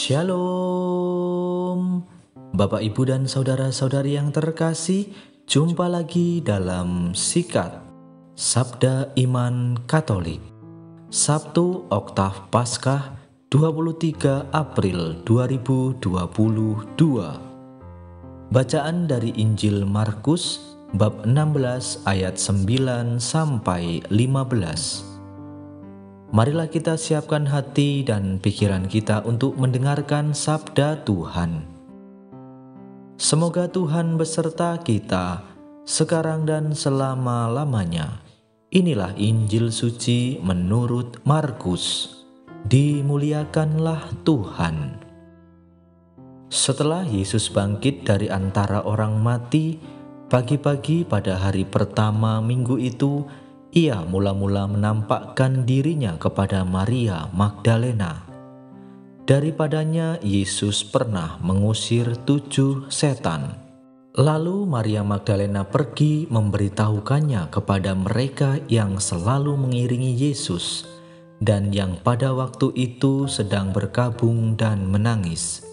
Shalom, Bapak, Ibu, dan saudara-saudari yang terkasih. Jumpa lagi dalam Sikat Sabda Iman Katolik, Sabtu Oktav Paskah 23 April 2022. Bacaan dari Injil Markus bab 16 ayat 9 sampai 15. Marilah kita siapkan hati dan pikiran kita untuk mendengarkan sabda Tuhan. Semoga Tuhan beserta kita sekarang dan selama-lamanya. Inilah Injil suci menurut Markus. Dimuliakanlah Tuhan. Setelah Yesus bangkit dari antara orang mati, pagi-pagi pada hari pertama minggu itu, ia mula-mula menampakkan dirinya kepada Maria Magdalena. Daripadanya Yesus pernah mengusir 7 setan. Lalu Maria Magdalena pergi memberitahukannya kepada mereka yang selalu mengiringi Yesus dan yang pada waktu itu sedang berkabung dan menangis.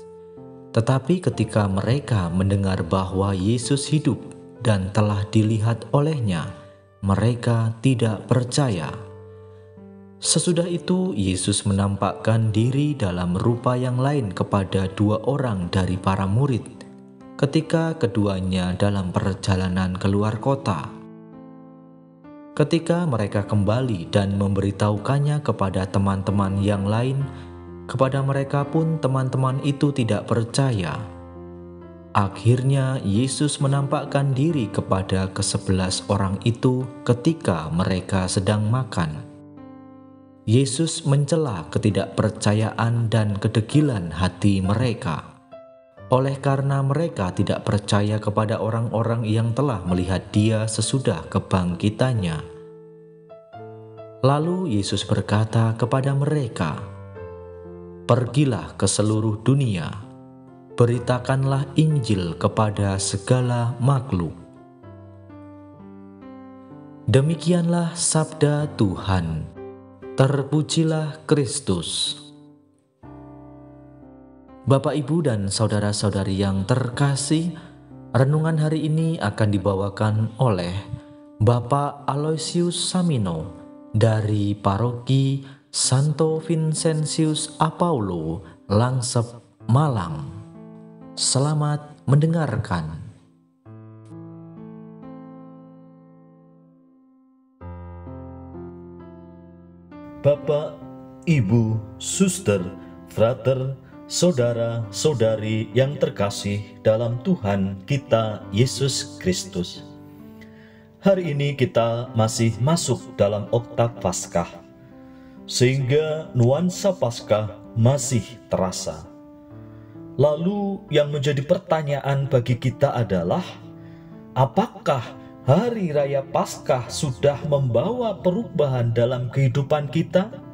Tetapi ketika mereka mendengar bahwa Yesus hidup dan telah dilihat olehnya, mereka tidak percaya. Sesudah itu Yesus menampakkan diri dalam rupa yang lain kepada 2 orang dari para murid ketika keduanya dalam perjalanan keluar kota. Ketika mereka kembali dan memberitahukannya kepada teman-teman yang lain, kepada mereka pun teman-teman itu tidak percaya. Akhirnya Yesus menampakkan diri kepada ke-11 orang itu ketika mereka sedang makan. Yesus mencela ketidakpercayaan dan kedegilan hati mereka. Oleh karena mereka tidak percaya kepada orang-orang yang telah melihat Dia sesudah kebangkitannya. Lalu Yesus berkata kepada mereka, "Pergilah ke seluruh dunia, beritakanlah Injil kepada segala makhluk." Demikianlah sabda Tuhan. Terpujilah Kristus. Bapak, Ibu, dan saudara-saudari yang terkasih, renungan hari ini akan dibawakan oleh Bapak Aloysius Samino dari Paroki Santo Vincentius Apaulo, Langsep, Malang. Selamat mendengarkan. Bapak, Ibu, Suster, Frater, Saudara-saudari yang terkasih dalam Tuhan kita Yesus Kristus. Hari ini kita masih masuk dalam Oktav Paskah, sehingga nuansa Paskah masih terasa. Lalu yang menjadi pertanyaan bagi kita adalah, apakah Hari Raya Paskah sudah membawa perubahan dalam kehidupan kita?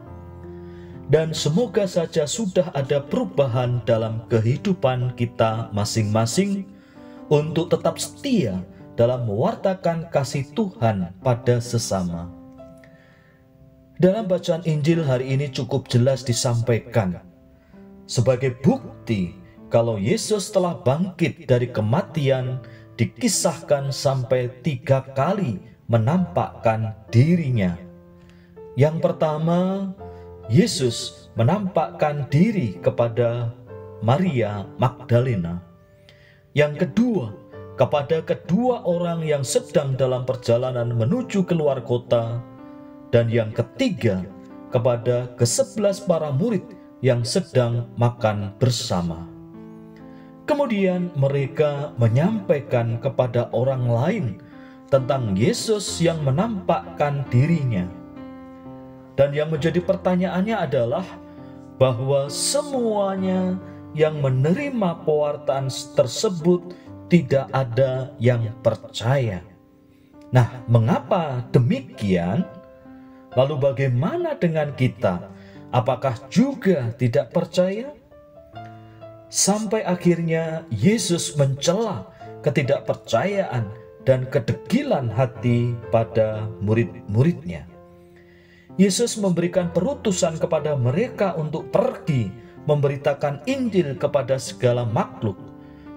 Dan semoga saja sudah ada perubahan dalam kehidupan kita masing-masing untuk tetap setia dalam mewartakan kasih Tuhan pada sesama. Dalam bacaan Injil hari ini cukup jelas disampaikan sebagai bukti kalau Yesus telah bangkit dari kematian, dikisahkan sampai 3 kali menampakkan dirinya. Yang pertama, Yesus menampakkan diri kepada Maria Magdalena. Yang kedua, kepada kedua orang yang sedang dalam perjalanan menuju keluar kota. Dan yang ketiga, kepada ke-11 para murid yang sedang makan bersama. Kemudian mereka menyampaikan kepada orang lain tentang Yesus yang menampakkan dirinya. Dan yang menjadi pertanyaannya adalah bahwa semuanya yang menerima pewartaan tersebut tidak ada yang percaya. Nah, mengapa demikian? Lalu bagaimana dengan kita? Apakah juga tidak percaya? Sampai akhirnya Yesus mencela ketidakpercayaan dan kedegilan hati pada murid-muridnya. Yesus memberikan perutusan kepada mereka untuk pergi memberitakan Injil kepada segala makhluk,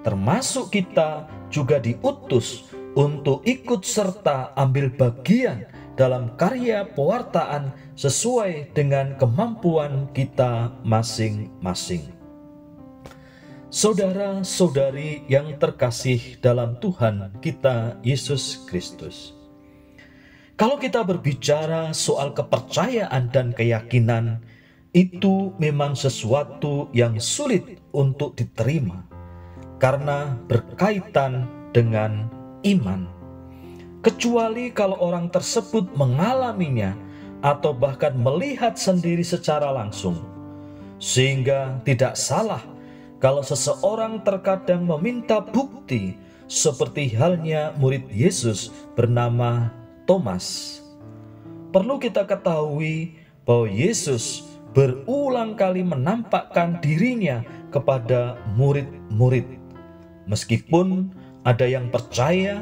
termasuk kita juga diutus untuk ikut serta ambil bagian dalam karya pewartaan sesuai dengan kemampuan kita masing-masing. Saudara-saudari yang terkasih dalam Tuhan kita Yesus Kristus, kalau kita berbicara soal kepercayaan dan keyakinan, itu memang sesuatu yang sulit untuk diterima karena berkaitan dengan iman. Kecuali kalau orang tersebut mengalaminya atau bahkan melihat sendiri secara langsung. Sehingga tidak salah kalau seseorang terkadang meminta bukti seperti halnya murid Yesus bernama Thomas. Perlu kita ketahui bahwa Yesus berulang kali menampakkan dirinya kepada murid-murid. Meskipun ada yang percaya,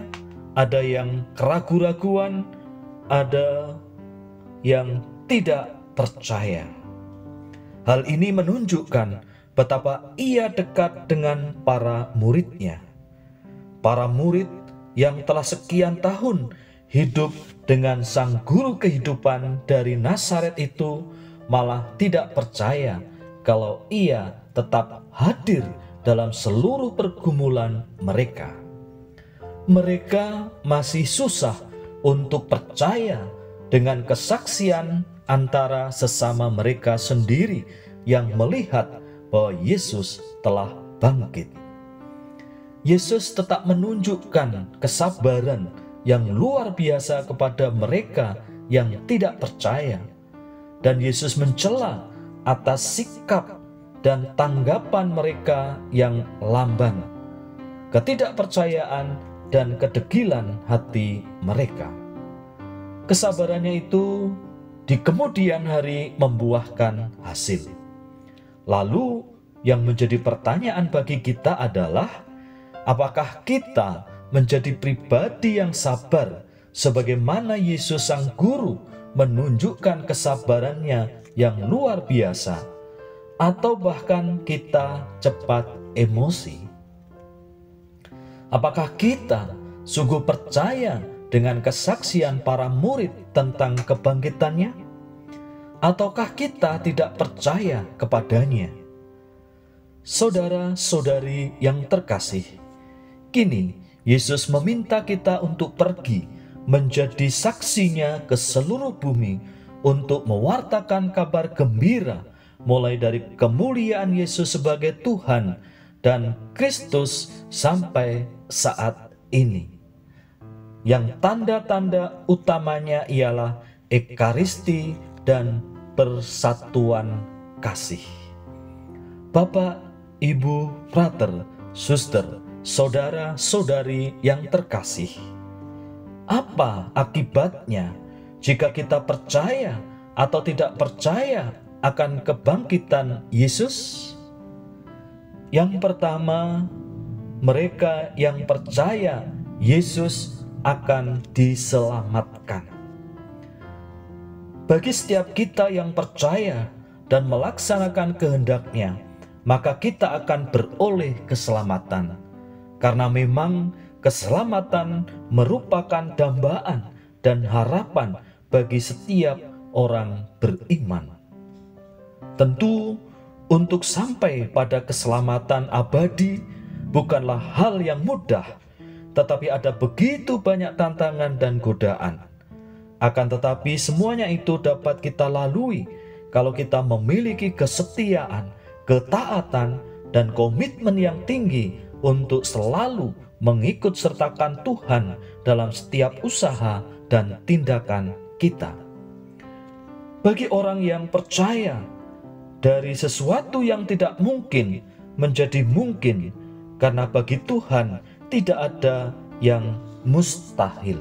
ada yang keraguan-raguan, ada yang tidak percaya. Hal ini menunjukkan betapa ia dekat dengan para muridnya. Para murid yang telah sekian tahun hidup dengan sang guru kehidupan dari Nazaret itu malah tidak percaya kalau ia tetap hadir dalam seluruh pergumulan mereka. Mereka masih susah untuk percaya dengan kesaksian antara sesama mereka sendiri yang melihat bahwa Yesus telah bangkit. Yesus tetap menunjukkan kesabaran yang luar biasa kepada mereka yang tidak percaya. Dan Yesus mencela atas sikap dan tanggapan mereka yang lamban, ketidakpercayaan dan kedegilan hati mereka. Kesabarannya itu di kemudian hari membuahkan hasil. Lalu yang menjadi pertanyaan bagi kita adalah, apakah kita menjadi pribadi yang sabar sebagaimana Yesus sang guru menunjukkan kesabarannya yang luar biasa, atau bahkan kita cepat emosi? Apakah kita sungguh percaya dengan kesaksian para murid tentang kebangkitannya? Ataukah kita tidak percaya kepadanya? Saudara-saudari yang terkasih, kini Yesus meminta kita untuk pergi menjadi saksinya ke seluruh bumi untuk mewartakan kabar gembira mulai dari kemuliaan Yesus sebagai Tuhan dan Kristus sampai saat ini. Yang tanda-tanda utamanya ialah Ekaristi dan persatuan kasih. Bapak, Ibu, Frater, Suster, saudara-saudari yang terkasih, apa akibatnya jika kita percaya atau tidak percaya akan kebangkitan Yesus? Yang pertama, mereka yang percaya Yesus akan diselamatkan. Bagi setiap kita yang percaya dan melaksanakan kehendak-Nya, maka kita akan beroleh keselamatan. Karena memang keselamatan merupakan dambaan dan harapan bagi setiap orang beriman. Tentu, untuk sampai pada keselamatan abadi bukanlah hal yang mudah, tetapi ada begitu banyak tantangan dan godaan. Akan tetapi semuanya itu dapat kita lalui kalau kita memiliki kesetiaan, ketaatan, dan komitmen yang tinggi untuk selalu mengikut sertakan Tuhan dalam setiap usaha dan tindakan kita. Bagi orang yang percaya, dari sesuatu yang tidak mungkin menjadi mungkin, karena bagi Tuhan tidak ada yang mustahil.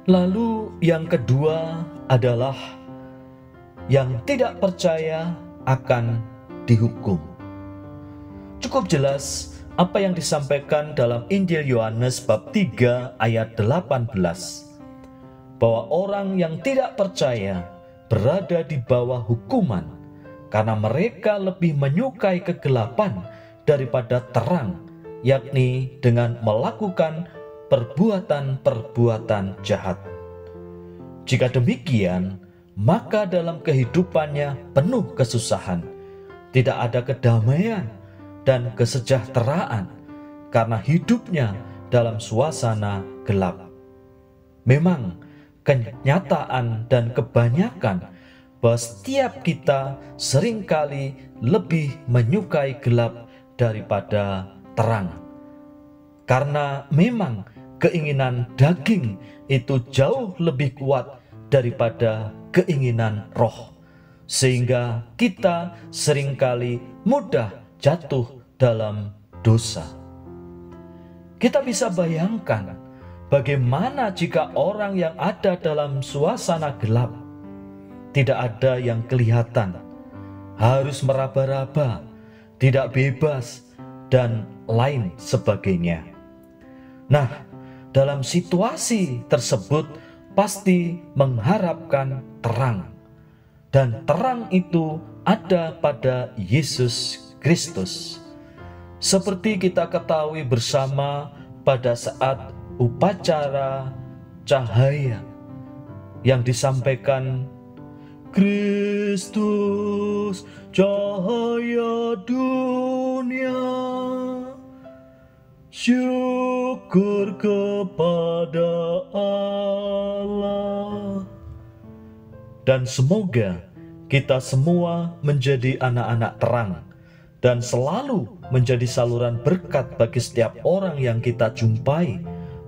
Lalu yang kedua adalah yang tidak percaya akan dihukum. Cukup jelas apa yang disampaikan dalam Injil Yohanes bab 3 ayat 18, bahwa orang yang tidak percaya berada di bawah hukuman karena mereka lebih menyukai kegelapan daripada terang, yakni dengan melakukan perbuatan-perbuatan jahat. Jika demikian, maka dalam kehidupannya penuh kesusahan, tidak ada kedamaian dan kesejahteraan karena hidupnya dalam suasana gelap. Memang kenyataan dan kebanyakan bahwa setiap kita seringkali lebih menyukai gelap daripada terang. Karena memang keinginan daging itu jauh lebih kuat daripada keinginan roh, sehingga kita seringkali mudah jatuh dalam dosa. Kita bisa bayangkan bagaimana jika orang yang ada dalam suasana gelap, tidak ada yang kelihatan, harus meraba-raba, tidak bebas, dan lain sebagainya. Nah, dalam situasi tersebut pasti mengharapkan terang, dan terang itu ada pada Yesus Kristus. Seperti kita ketahui bersama pada saat upacara cahaya yang disampaikan, Kristus cahaya dunia, syukur kepada Allah. Dan semoga kita semua menjadi anak-anak terang dan selalu menjadi saluran berkat bagi setiap orang yang kita jumpai,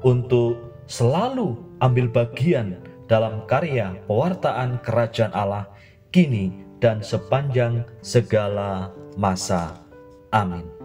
untuk selalu ambil bagian dalam karya pewartaan kerajaan Allah kini dan sepanjang segala masa. Amin.